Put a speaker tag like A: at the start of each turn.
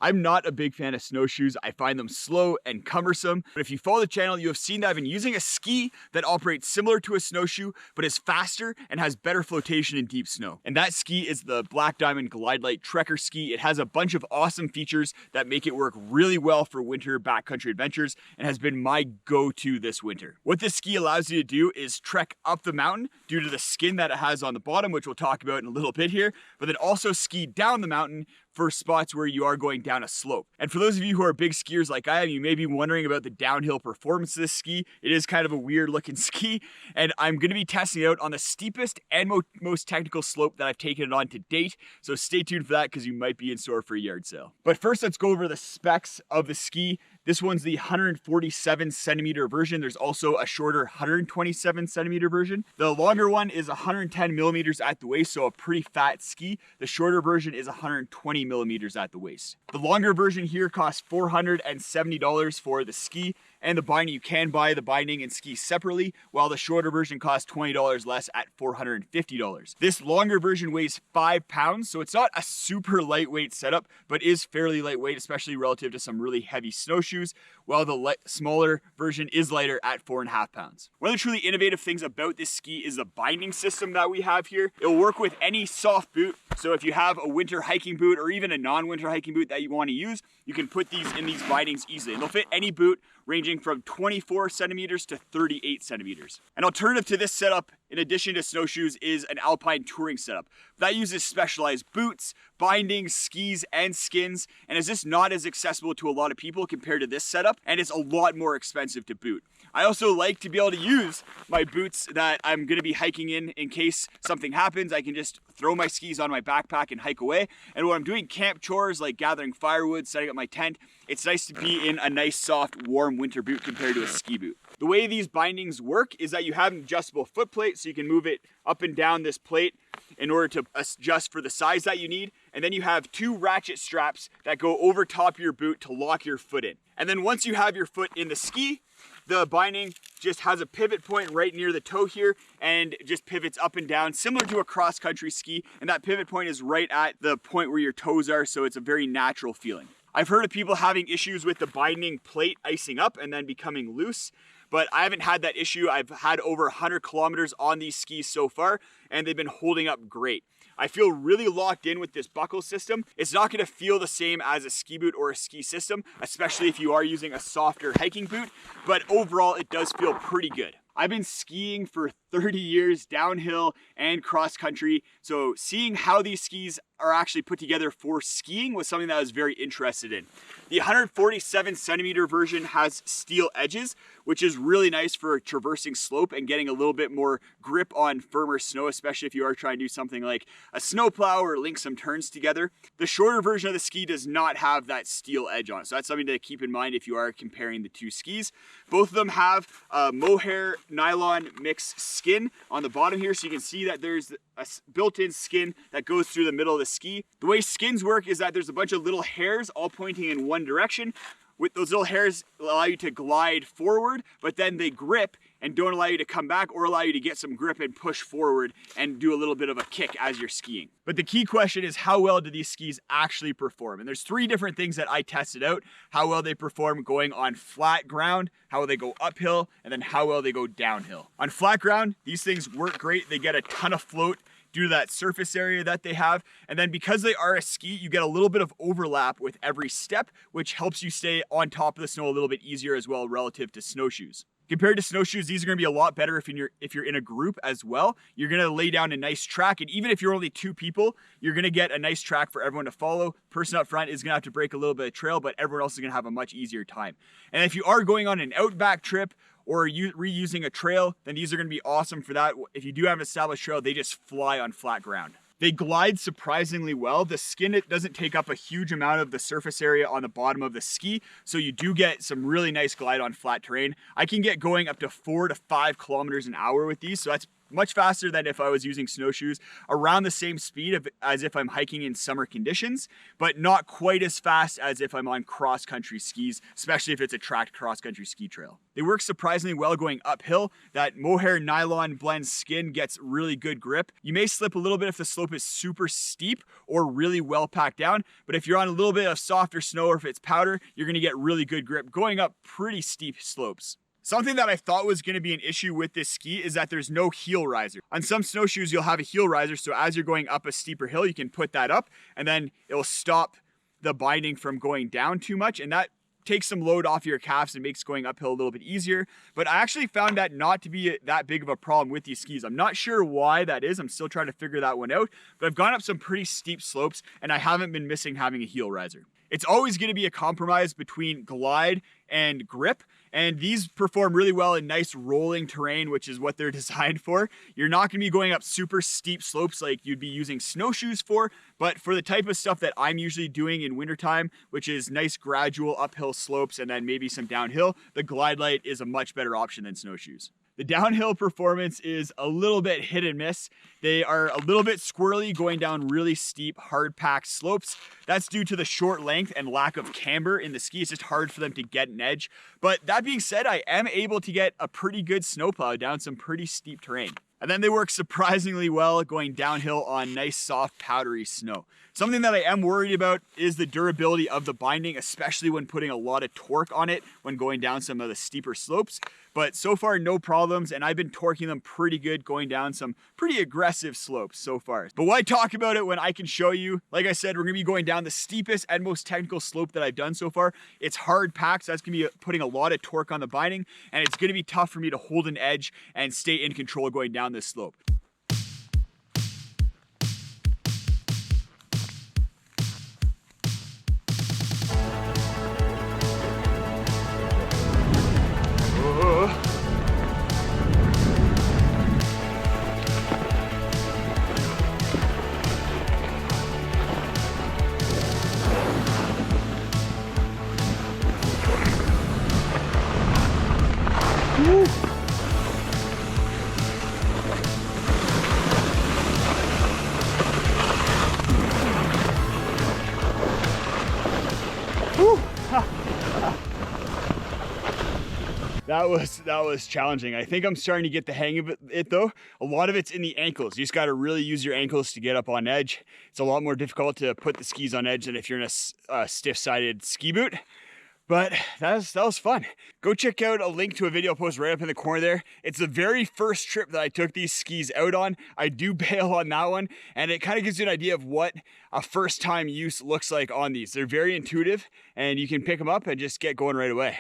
A: I'm not a big fan of snowshoes. I find them slow and cumbersome. But if you follow the channel, you have seen that I've been using a ski that operates similar to a snowshoe, but is faster and has better flotation in deep snow. And that ski is the Black Diamond GlideLite Trekker ski. It has a bunch of awesome features that make it work really well for winter backcountry adventures and has been my go-to this winter. What this ski allows you to do is trek up the mountain due to the skin that it has on the bottom, which we'll talk about in a little bit here, but then also ski down the mountain for spots where you are going down a slope. And for those of you who are big skiers like I am, you may be wondering about the downhill performance of this ski. It is kind of a weird looking ski, and I'm going to be testing it out on the steepest and most technical slope that I've taken it on to date. So stay tuned for that because you might be in store for a yard sale. But first, let's go over the specs of the ski. This one's the 147 centimeter version. There's also a shorter 127 centimeter version. The longer one is 110 millimeters at the waist, so a pretty fat ski. The shorter version is 120 millimeters at the waist. The longer version here costs $470 for the ski and the binding. You can buy the binding and ski separately, while the shorter version costs $20 less at $450. This longer version weighs 5 pounds, so it's not a super lightweight setup, but is fairly lightweight, especially relative to some really heavy snowshoes, while the smaller version is lighter at 4.5 pounds. One of the truly innovative things about this ski is the binding system that we have here. It'll work with any soft boot, so if you have a winter hiking boot or even a non-winter hiking boot that you want to use, you can put these in these bindings easily, and they'll fit any boot ranging from 24 centimeters to 38 centimeters. An alternative to this setup, in addition to snowshoes, is an alpine touring setup. That uses specialized boots, bindings, skis, and skins, and is just not as accessible to a lot of people compared to this setup, and it's a lot more expensive to boot. I also like to be able to use my boots that I'm gonna be hiking in case something happens. I can just throw my skis on my backpack and hike away. And when I'm doing camp chores like gathering firewood, setting up my tent, it's nice to be in a nice, soft, warm winter boot compared to a ski boot. The way these bindings work is that you have an adjustable foot plate, so you can move it up and down this plate in order to adjust for the size that you need. And then you have 2 ratchet straps that go over top your boot to lock your foot in. And then once you have your foot in the ski, the binding just has a pivot point right near the toe here and just pivots up and down, similar to a cross-country ski. And that pivot point is right at the point where your toes are, so it's a very natural feeling. I've heard of people having issues with the binding plate icing up and then becoming loose, but I haven't had that issue. I've had over 100 kilometers on these skis so far, and they've been holding up great. I feel really locked in with this buckle system. It's not gonna feel the same as a ski boot or a ski system, especially if you are using a softer hiking boot, but overall it does feel pretty good. I've been skiing for 30 years, downhill and cross country, so seeing how these skis are actually put together for skiing was something that I was very interested in. The 147 centimeter version has steel edges, which is really nice for traversing slope and getting a little bit more grip on firmer snow, especially if you are trying to do something like a snowplow or link some turns together. The shorter version of the ski does not have that steel edge on it, so that's something to keep in mind if you are comparing the two skis. Both of them have a mohair nylon mix skin on the bottom here, so you can see that there's a built-in skin that goes through the middle of the ski. The way skins work is that there's a bunch of little hairs all pointing in one direction. With those little hairs allow you to glide forward, but then they grip and don't allow you to come back or allow you to get some grip and push forward and do a little bit of a kick as you're skiing. But the key question is, how well do these skis actually perform? And there's 3 different things that I tested out: how well they perform going on flat ground, how well they go uphill, and then how well they go downhill. On flat ground, these things work great. They get a ton of float due to that surface area that they have. And then because they are a ski, you get a little bit of overlap with every step, which helps you stay on top of the snow a little bit easier as well relative to snowshoes. Compared to snowshoes, these are gonna be a lot better if you're in a group as well. You're gonna lay down a nice track, and even if you're only 2 people, you're gonna get a nice track for everyone to follow. Person up front is gonna have to break a little bit of trail, but everyone else is gonna have a much easier time. And if you are going on an outback trip or reusing a trail, then these are gonna be awesome for that. If you do have an established trail, they just fly on flat ground. They glide surprisingly well. The skin, it doesn't take up a huge amount of the surface area on the bottom of the ski, so you do get some really nice glide on flat terrain. I can get going up to 4 to 5 kilometers an hour with these, so that's much faster than if I was using snowshoes, around the same speed as if I'm hiking in summer conditions, but not quite as fast as if I'm on cross-country skis, especially if it's a tracked cross-country ski trail. They work surprisingly well going uphill. That mohair nylon blend skin gets really good grip. You may slip a little bit if the slope is super steep or really well packed down, but if you're on a little bit of softer snow or if it's powder, you're gonna get really good grip going up pretty steep slopes. Something that I thought was going to be an issue with this ski is that there's no heel riser. On some snowshoes, you'll have a heel riser, so as you're going up a steeper hill, you can put that up, and then it'll stop the binding from going down too much, and that takes some load off your calves and makes going uphill a little bit easier. But I actually found that not to be that big of a problem with these skis. I'm not sure why that is. I'm still trying to figure that one out, but I've gone up some pretty steep slopes, and I haven't been missing having a heel riser. It's always going to be a compromise between glide and grip, and these perform really well in nice rolling terrain, which is what they're designed for. You're not going to be going up super steep slopes like you'd be using snowshoes for, but for the type of stuff that I'm usually doing in wintertime, which is nice gradual uphill slopes and then maybe some downhill, the GlideLite is a much better option than snowshoes. The downhill performance is a little bit hit and miss. They are a little bit squirrely going down really steep, hard packed slopes. That's due to the short length and lack of camber in the ski. It's just hard for them to get an edge. But that being said, I am able to get a pretty good snowplow down some pretty steep terrain. And then they work surprisingly well going downhill on nice, soft, powdery snow. Something that I am worried about is the durability of the binding, especially when putting a lot of torque on it when going down some of the steeper slopes. But so far, no problems, and I've been torquing them pretty good going down some pretty aggressive slopes so far. But why talk about it when I can show you? Like I said, we're gonna be going down the steepest and most technical slope that I've done so far. It's hard packed, so that's gonna be putting a lot of torque on the binding, and it's gonna be tough for me to hold an edge and stay in control going down this slope. That was challenging. I think I'm starting to get the hang of it though. A lot of it's in the ankles. You just got to really use your ankles to get up on edge. It's a lot more difficult to put the skis on edge than if you're in a stiff-sided ski boot. But that was fun. Go check out a link to a video post right up in the corner there. It's the very first trip that I took these skis out on. I do bail on that one, and it kind of gives you an idea of what a first time use looks like on these. They're very intuitive, and you can pick them up and just get going right away.